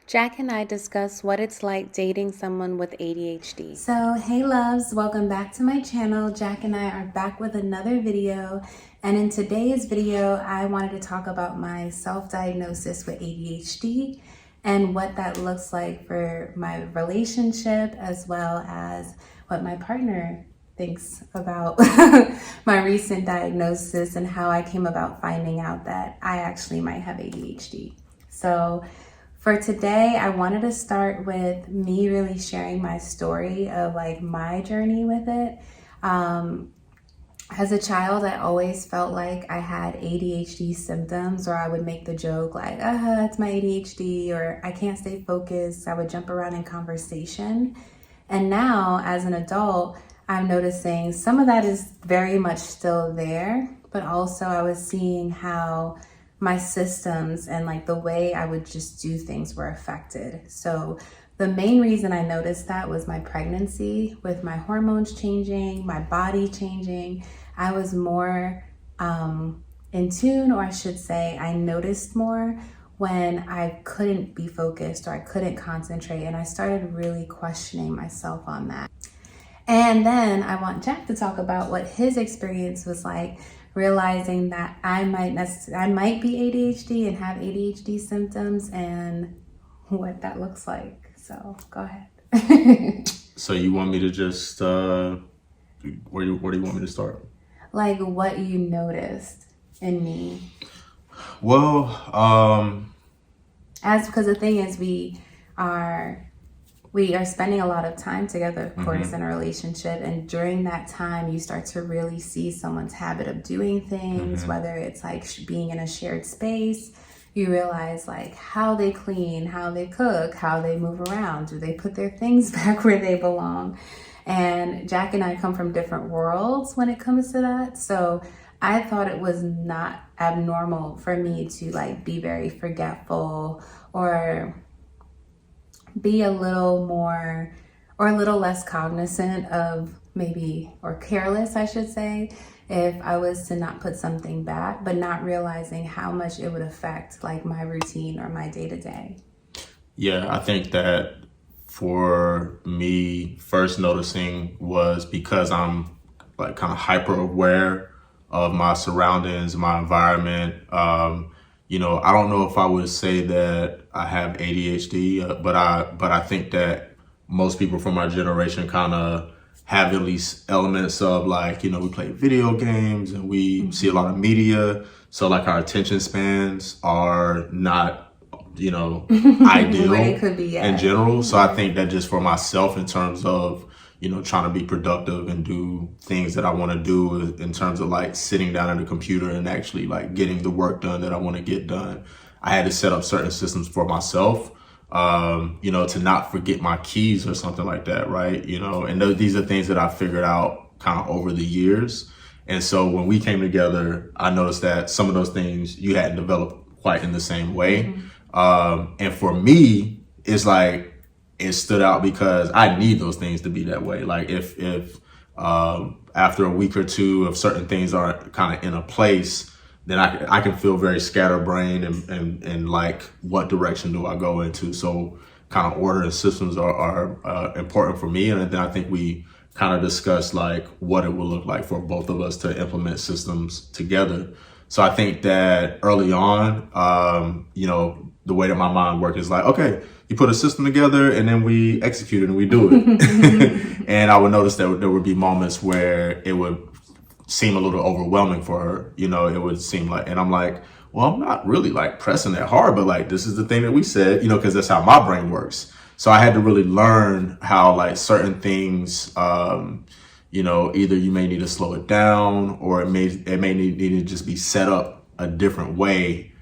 Jack and I discuss what it's like dating someone with ADHD. So, hey loves, welcome back to my channel. Jack and I are back with another video. And in today's video, I wanted to talk about my self-diagnosis with ADHD and what that looks like for my relationship, as well as what my partner thinks about my recent diagnosis and how I came about finding out that I actually might have ADHD. So for today, I wanted to start with me really sharing my story of like my journey with it. As a child, I always felt like I had ADHD symptoms, or I would make the joke like, it's my ADHD, or I can't stay focused. I would jump around in conversation. And now as an adult, I'm noticing some of that is very much still there, but also I was seeing how my systems and like the way I would just do things were affected. So the main reason I noticed that was my pregnancy, with my hormones changing, my body changing. I was more in tune, or I should say I noticed more when I couldn't be focused or I couldn't concentrate, and I started really questioning myself on that. And then I want Jack to talk about what his experience was like, realizing that I might be ADHD and have ADHD symptoms, and what that looks like. So go ahead. So you want me to just where do you want me to start? Like what you noticed in me. Well, because the thing is, we are spending a lot of time together, of course, in a relationship. And during that time, you start to really see someone's habit of doing things, whether it's like being in a shared space. You realize like how they clean, how they cook, how they move around. Do they put their things back where they belong? And Jack and I come from different worlds when it comes to that. So I thought it was not abnormal for me to like be very forgetful, or be a little more or a little less cognizant of maybe, or careless, I should say, if I was to not put something back, but not realizing how much it would affect like my routine or my day-to-day. Yeah, I think that for me, first noticing was because I'm like kind of hyper aware of my surroundings, my environment. I don't know if I would say that I have ADHD, but I think that most people from our generation kind of have at least elements of like, we play video games and we see a lot of media. So like our attention spans are not, ideal it could be, in general. So I think that just for myself, in terms of, trying to be productive and do things that I want to do, in terms of like sitting down at a computer and actually like getting the work done that I want to get done, I had to set up certain systems for myself, to not forget my keys or something like that, right? And these are things that I figured out kind of over the years. And so when we came together, I noticed that some of those things you hadn't developed quite in the same way. And for me, it's like, it stood out because I need those things to be that way. Like if after a week or two of certain things aren't kind of in a place, then I can feel very scatterbrained and like, what direction do I go into? So kind of order and systems are important for me. And then I think we kind of discussed like what it will look like for both of us to implement systems together. So I think that early on, the way that my mind worked is like, okay, you put a system together and then we execute it and we do it. And I would notice that there would be moments where it would seem a little overwhelming for her. It would seem like, and I'm like, well, I'm not really like pressing that hard, but like, this is the thing that we said, because that's how my brain works. So I had to really learn how like certain things, either you may need to slow it down, or it may need to just be set up a different way.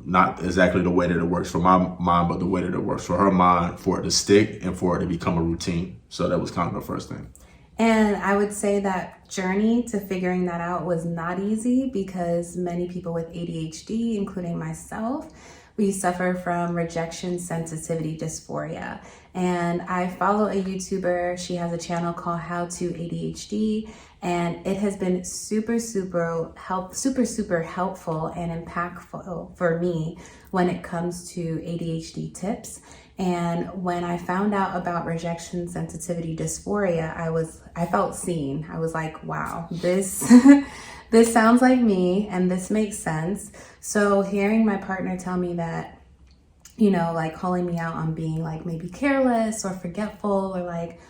Not exactly the way that it works for my mind, but the way that it works for her mind, for it to stick and for it to become a routine. So that was kind of the first thing. And I would say that journey to figuring that out was not easy, because many people with ADHD, including myself, we suffer from rejection sensitivity dysphoria. And I follow a YouTuber. She has a channel called How to ADHD. And it has been super helpful and impactful for me when it comes to ADHD tips. And when I found out about rejection sensitivity dysphoria, I felt seen. I was like, wow, this this sounds like me and this makes sense. So hearing my partner tell me that, you know, like calling me out on being like maybe careless or forgetful, or like,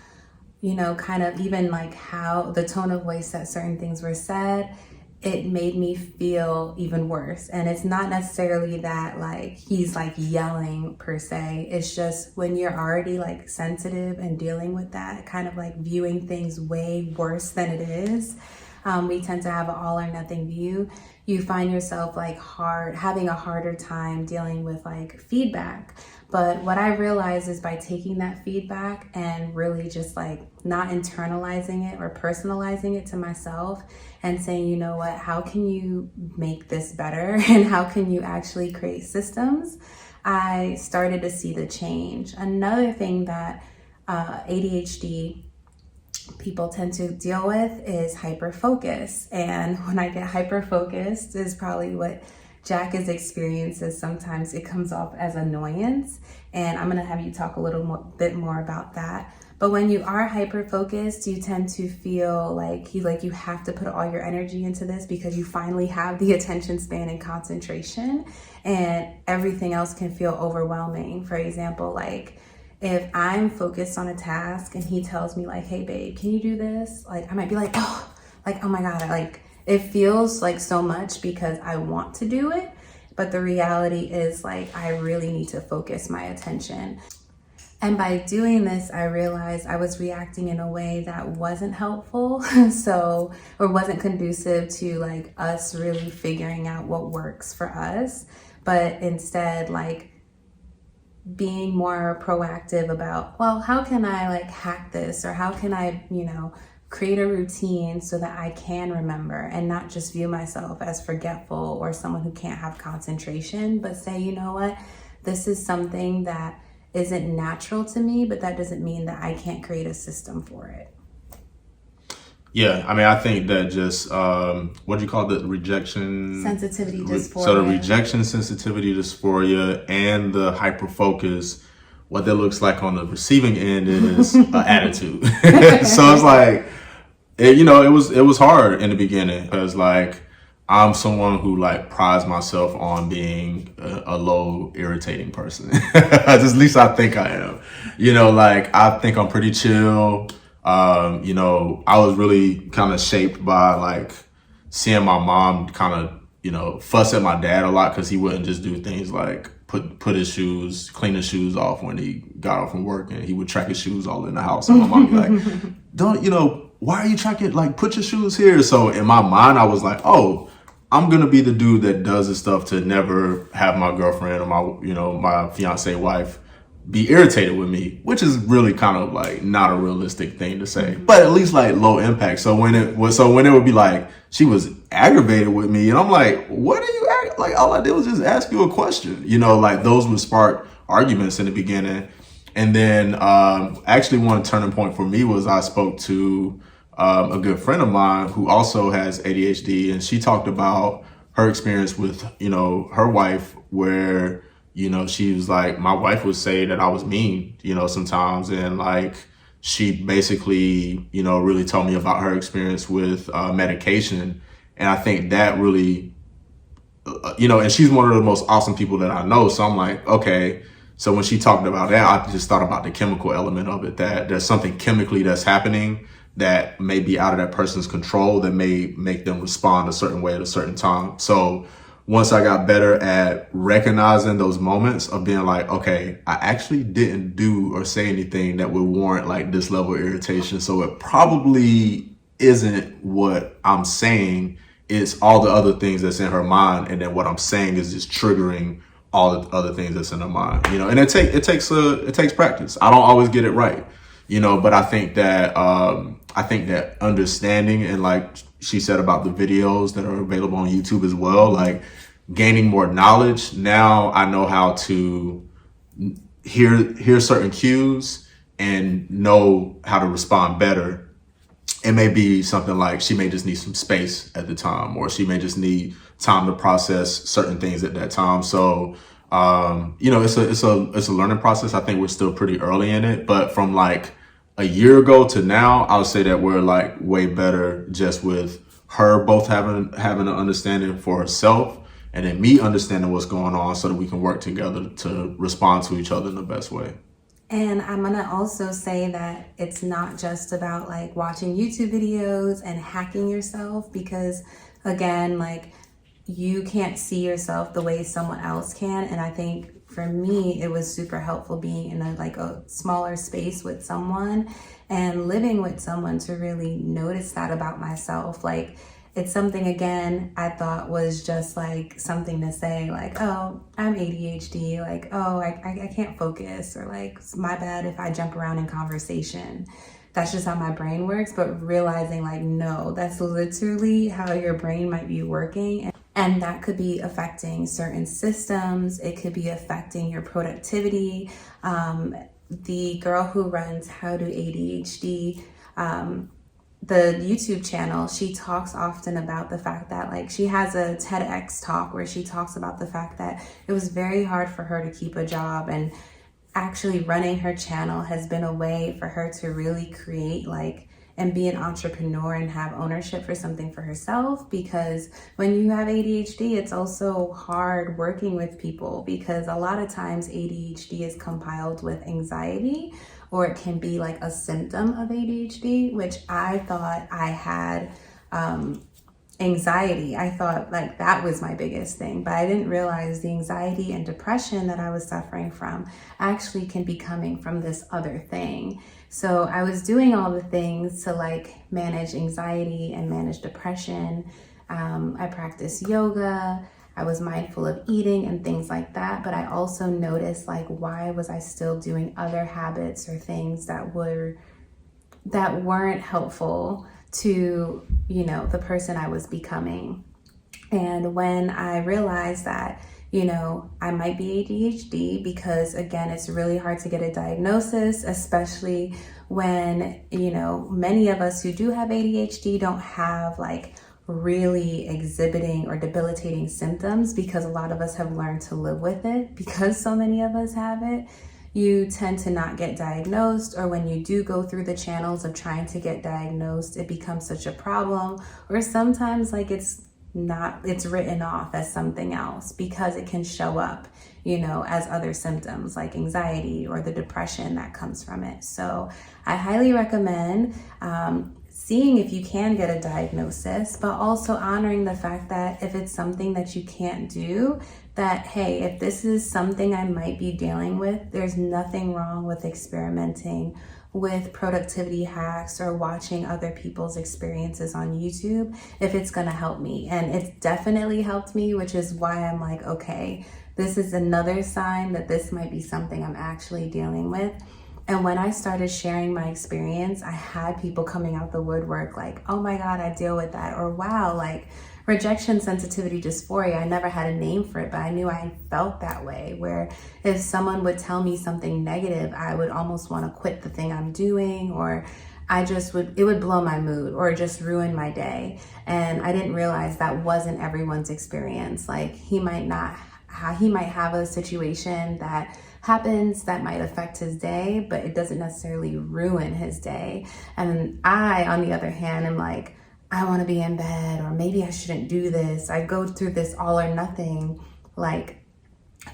you know, kind of even like how the tone of voice that certain things were said, it made me feel even worse. And it's not necessarily that like he's like yelling per se. It's just when you're already like sensitive and dealing with that, kind of like viewing things way worse than it is. We tend to have an all or nothing view. You find yourself like having a harder time dealing with like feedback. But what I realized is by taking that feedback and really just like not internalizing it or personalizing it to myself and saying, you know what, how can you make this better and how can you actually create systems? I started to see the change. Another thing that ADHD people tend to deal with is hyperfocus. And when I get hyperfocused is probably what Jack is experiences. Sometimes it comes off as annoyance. And I'm going to have you talk a little bit more about that. But when you are hyper-focused, you tend to feel like you have to put all your energy into this because you finally have the attention span and concentration, and everything else can feel overwhelming. For example, like if I'm focused on a task and he tells me like, hey babe, can you do this? Like I might be like, oh my God, like it feels like so much because I want to do it. But the reality is like, I really need to focus my attention. And by doing this, I realized I was reacting in a way that wasn't helpful. Or wasn't conducive to like us really figuring out what works for us, but instead like being more proactive about, well, how can I like hack this? Or how can I, you know, create a routine so that I can remember and not just view myself as forgetful or someone who can't have concentration, but say, you know what, this is something that isn't natural to me, but that doesn't mean that I can't create a system for it. Yeah, I mean, I think that just, what do you call it? The rejection? Sensitivity dysphoria. So the rejection sensitivity dysphoria and the hyperfocus, what that looks like on the receiving end is an attitude. So it's like, it was hard in the beginning because like, I'm someone who like prides myself on being a low irritating person. At least I think I am. You know, like I think I'm pretty chill. You know, I was really kind of shaped by like seeing my mom kind of, you know, fuss at my dad a lot because he wouldn't just do things like clean his shoes off when he got off from work, and he would track his shoes all in the house. And my mom would be like, don't, you know, why are you tracking, like put your shoes here? So in my mind, I was like, oh, I'm going to be the dude that does this stuff to never have my girlfriend or my fiance wife be irritated with me, which is really kind of like not a realistic thing to say, but at least like low impact. So when it would be like, she was aggravated with me and I'm like, what are you like? All I did was just ask you a question, you know, like those would spark arguments in the beginning. And then, actually one turning point for me was I spoke to, a good friend of mine who also has ADHD, and she talked about her experience with, you know, her wife where, you know, she was like, my wife would say that I was mean, you know, sometimes. And like, she basically, you know, really told me about her experience with medication. And I think that really, you know, and she's one of the most awesome people that I know. So I'm like, okay. So when she talked about that, I just thought about the chemical element of it, that there's something chemically that's happening that may be out of that person's control that may make them respond a certain way at a certain time. So once I got better at recognizing those moments of being like, okay, I actually didn't do or say anything that would warrant like this level of irritation. So it probably isn't what I'm saying. It's all the other things that's in her mind. And then what I'm saying is just triggering all the other things that's in her mind, you know, and it takes practice. I don't always get it right, you know, but I think that understanding, and like she said about the videos that are available on YouTube as well, like gaining more knowledge. Now I know how to hear certain cues and know how to respond better it may be something like she may just need some space at the time, or she may just need time to process certain things at that time. So, it's a learning process. I think we're still pretty early in it, but from like a year ago to now, I would say that we're like way better, just with her both having an understanding for herself, and then me understanding what's going on, so that we can work together to respond to each other in the best way. And I'm gonna also say that it's not just about like watching YouTube videos and hacking yourself, because again, like, you can't see yourself the way someone else can. And I think for me, it was super helpful being in a smaller space with someone and living with someone to really notice that about myself. Like, it's something, again, I thought was just like something to say, like, oh, I'm ADHD, like, oh, I can't focus, or like, it's my bad if I jump around in conversation. That's just how my brain works. But realizing, like, no, that's literally how your brain might be working. And that could be affecting certain systems. It could be affecting your productivity. The girl who runs How to ADHD, the YouTube channel, she talks often about the fact that, like, she has a TEDx talk where she talks about the fact that it was very hard for her to keep a job, and actually running her channel has been a way for her to really create, like, and be an entrepreneur and have ownership for something for herself. Because when you have ADHD, it's also hard working with people, because a lot of times ADHD is compiled with anxiety, or it can be like a symptom of ADHD, which I thought I had anxiety. I thought like that was my biggest thing, but I didn't realize the anxiety and depression that I was suffering from actually can be coming from this other thing. So I was doing all the things to like manage anxiety and manage depression. I practiced yoga. I was mindful of eating and things like that. But I also noticed, like, why was I still doing other habits or things that weren't helpful to, the person I was becoming. And when I realized that, I might be ADHD, because again, it's really hard to get a diagnosis, especially when, many of us who do have ADHD don't have like really exhibiting or debilitating symptoms, because a lot of us have learned to live with it. Because so many of us have it, you tend to not get diagnosed, or when you do go through the channels of trying to get diagnosed, it becomes such a problem, or sometimes like it's written off as something else, because it can show up, as other symptoms like anxiety or the depression that comes from it. So I highly recommend seeing if you can get a diagnosis, but also honoring the fact that if it's something that you can't do, that, hey, if this is something I might be dealing with, there's nothing wrong with experimenting with productivity hacks or watching other people's experiences on YouTube if it's gonna help me. And it's definitely helped me, which is why I'm like, okay, this is another sign that this might be something I'm actually dealing with. And when I started sharing my experience, I had people coming out the woodwork like, oh my God, I deal with that. Or wow, like rejection sensitivity dysphoria. I never had a name for it, but I knew I felt that way, where if someone would tell me something negative, I would almost want to quit the thing I'm doing, or it would blow my mood or just ruin my day. And I didn't realize that wasn't everyone's experience. Like he might have a situation that happens that might affect his day, but it doesn't necessarily ruin his day. And I, on the other hand, am like, I want to be in bed, or maybe I shouldn't do this. I go through this all or nothing like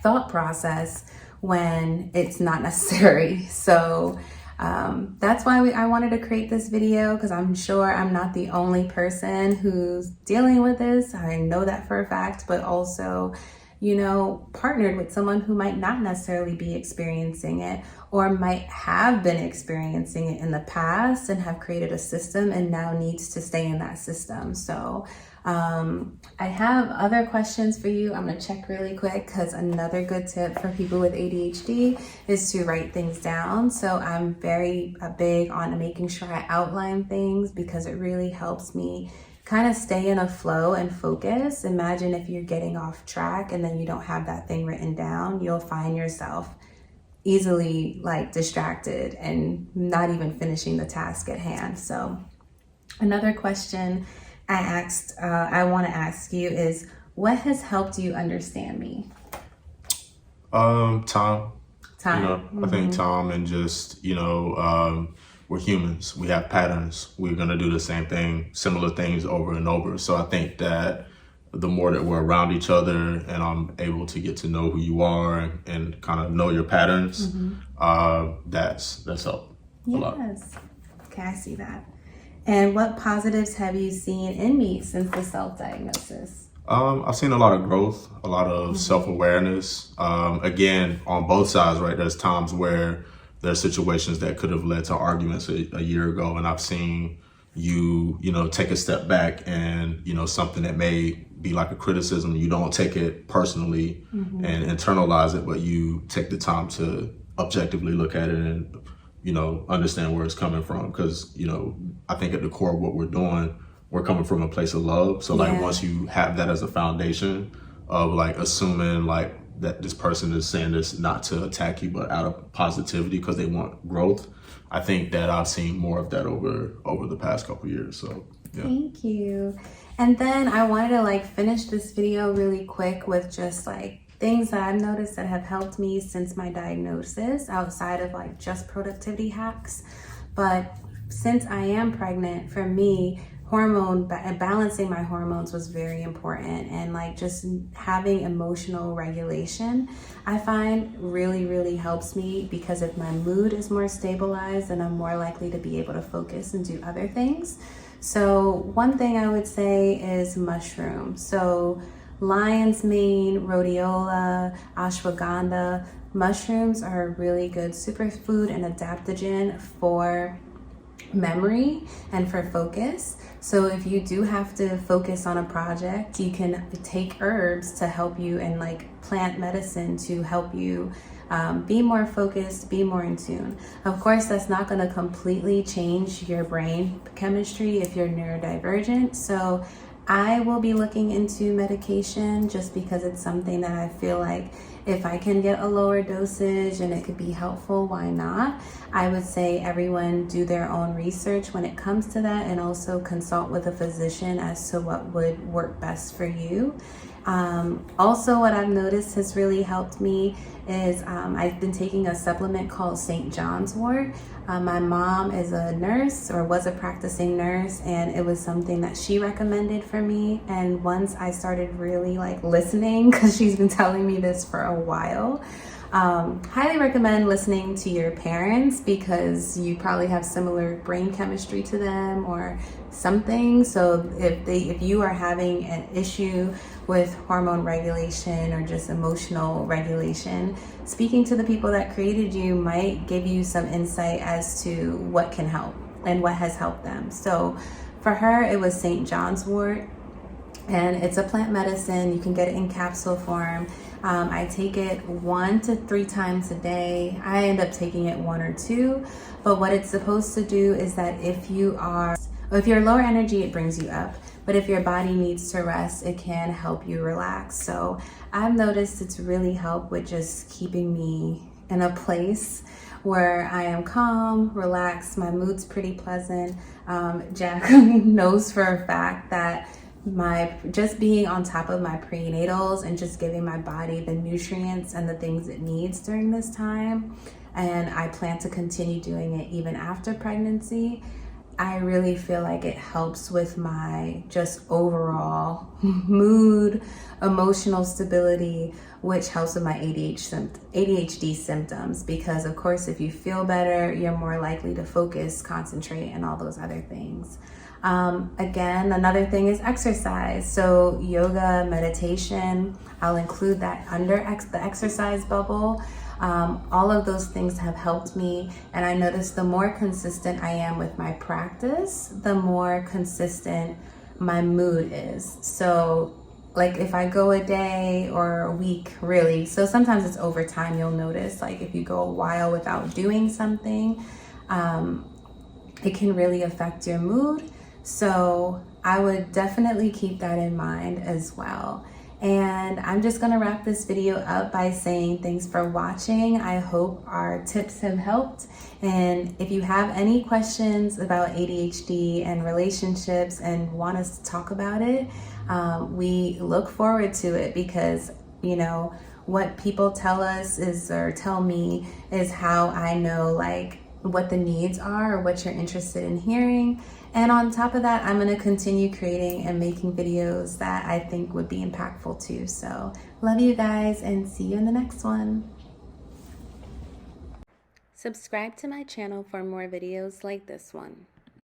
thought process when it's not necessary. So that's why I wanted to create this video, because I'm sure I'm not the only person who's dealing with this. I know that for a fact, but also, partnered with someone who might not necessarily be experiencing it, or might have been experiencing it in the past and have created a system and now needs to stay in that system. So I have other questions for you. I'm gonna check really quick, because another good tip for people with ADHD is to write things down. So I'm very big on making sure I outline things, because it really helps me kind of stay in a flow and focus. Imagine if you're getting off track and then you don't have that thing written down, you'll find yourself easily like distracted and not even finishing the task at hand. So Another question I want to ask you is, what has helped you understand me? Time. Time. I think time, and just, we're humans. We have patterns. We're going to do the same thing, similar things over and over. So I think that the more that we're around each other and I'm able to get to know who you are and kind of know your patterns, that's helped a lot. Yes. Okay, I see that. And what positives have you seen in me since the self-diagnosis? I've seen a lot of growth, a lot of self-awareness. Again, on both sides, right? There's times where there's situations that could have led to arguments a year ago, and I've seen you, take a step back and, something that may be like a criticism, you don't take it personally and internalize it, but you take the time to objectively look at it and, understand where it's coming from. Because, I think at the core of what we're doing, we're coming from a place of love. So like once you have that as a foundation of like assuming like that this person is saying this not to attack you, but out of positivity because they want growth, I think that I've seen more of that over the past couple of years. So yeah. Thank you. And then I wanted to like finish this video really quick with just like things that I've noticed that have helped me since my diagnosis, outside of like just productivity hacks. But since I am pregnant, for me, balancing my hormones was very important, and like just having emotional regulation I find really helps me, because if my mood is more stabilized, then I'm more likely to be able to focus and do other things. So one thing I would say is mushrooms. So lion's mane, rhodiola, ashwagandha, mushrooms are a really good superfood and adaptogen for memory and for focus. So if you do have to focus on a project, you can take herbs to help you, and like plant medicine to help you be more focused, be more in tune. Of course, that's not going to completely change your brain chemistry if you're neurodivergent. So I will be looking into medication, just because it's something that I feel like if I can get a lower dosage and it could be helpful, why not? I would say everyone do their own research when it comes to that, and also consult with a physician as to what would work best for you. Also, what I've noticed has really helped me is I've been taking a supplement called St. John's wort. My mom is a nurse, or was a practicing nurse, and it was something that she recommended for me. And once I started really like listening, because she's been telling me this for a while, highly recommend listening to your parents, because you probably have similar brain chemistry to them or something. So if you are having an issue with hormone regulation or just emotional regulation, speaking to the people that created you might give you some insight as to what can help and what has helped them. So for her, it was St. John's wort, and it's a plant medicine. You can get it in capsule form. I take it 1 to 3 times a day. I end up taking it 1 or 2, but what it's supposed to do is that if you're lower energy, it brings you up. But if your body needs to rest, it can help you relax. So I've noticed it's really helped with just keeping me in a place where I am calm, relaxed, my mood's pretty pleasant. Jack knows for a fact that just being on top of my prenatals and just giving my body the nutrients and the things it needs during this time, and I plan to continue doing it even after pregnancy, I really feel like it helps with my just overall mood, emotional stability, which helps with my ADHD symptoms. Because of course, if you feel better, you're more likely to focus, concentrate, and all those other things. Again, another thing is exercise. So yoga, meditation, I'll include that under the exercise bubble. All of those things have helped me, and I notice the more consistent I am with my practice, the more consistent my mood is. So like if I go a day or a week, really, so sometimes it's over time, you'll notice, like if you go a while without doing something, it can really affect your mood. So I would definitely keep that in mind as well. And I'm just gonna wrap this video up by saying thanks for watching. I hope our tips have helped. And if you have any questions about ADHD and relationships and want us to talk about it, we look forward to it, because, you know, what people tell us or tell me is how I know like what the needs are or what you're interested in hearing. And on top of that, I'm going to continue creating and making videos that I think would be impactful too. So love you guys and see you in the next one. Subscribe to my channel for more videos like this one.